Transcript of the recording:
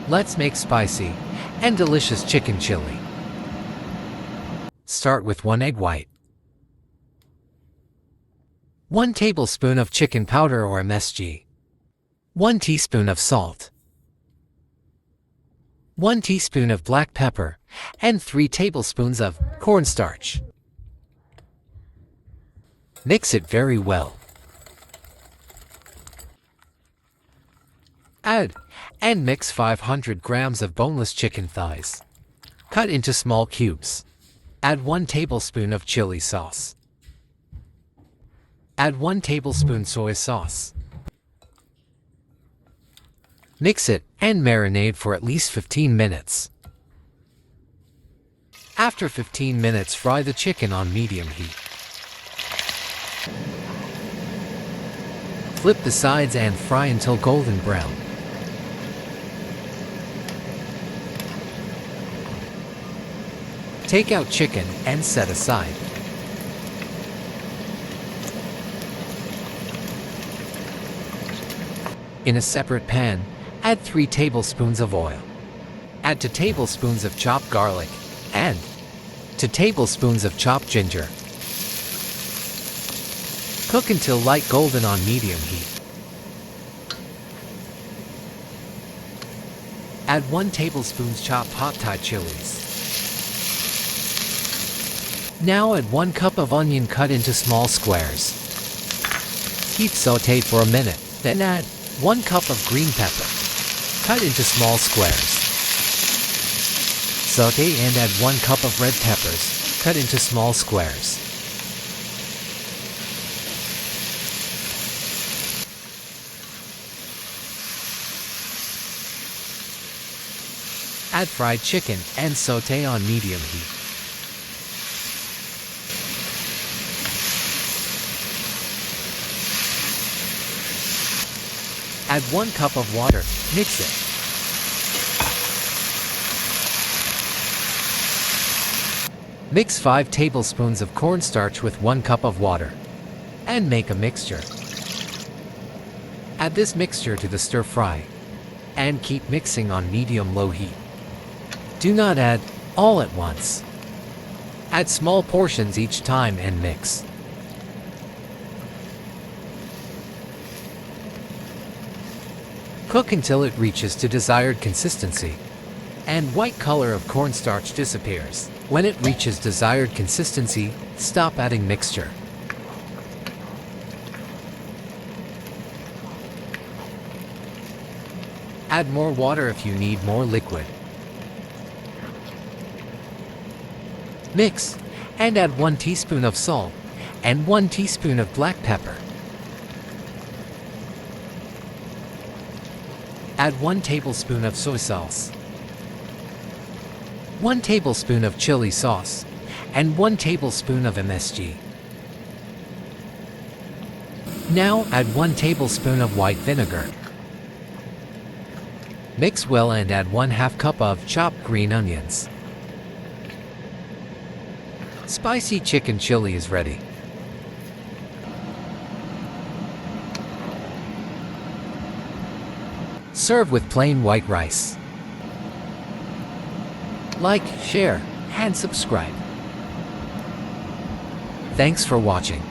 Let's make spicy and delicious chicken chili. Start with 1 egg white, 1 tablespoon of chicken powder or MSG, 1 teaspoon of salt, 1 teaspoon of black pepper, and 3 tablespoons of cornstarch. Mix it very well. Add and mix 500 grams of boneless chicken thighs. Cut into small cubes. Add 1 tablespoon of chili sauce. Add 1 tablespoon soy sauce. Mix it and marinate for at least 15 minutes. After 15 minutes, fry the chicken on medium heat. Flip the sides and fry until golden brown. Take out chicken and set aside. In a separate pan, add 3 tablespoons of oil. Add 2 tablespoons of chopped garlic and 2 tablespoons of chopped ginger. Cook until light golden on medium heat. Add 1 tablespoon chopped hot Thai chilies. Now add 1 cup of onion cut into small squares. Keep sautéed for a minute, then add 1 cup of green pepper, cut into small squares. Sauté and add 1 cup of red peppers, cut into small squares. Add fried chicken and sauté on medium heat. Add 1 cup of water, mix it. Mix 5 tablespoons of cornstarch with 1 cup of water and make a mixture. Add this mixture to the stir fry and keep mixing on medium-low heat. Do not add all at once. Add small portions each time and mix. Cook until it reaches to desired consistency and white color of cornstarch disappears. When it reaches desired consistency, stop adding mixture. Add more water if you need more liquid. Mix and add 1 teaspoon of salt and 1 teaspoon of black pepper. Add 1 tablespoon of soy sauce, 1 tablespoon of chili sauce, and 1 tablespoon of MSG. Now add 1 tablespoon of white vinegar. Mix well and add 1/2 cup of chopped green onions. Spicy chicken chili is ready. Serve with plain white rice. Like, share, and subscribe. Thanks for watching.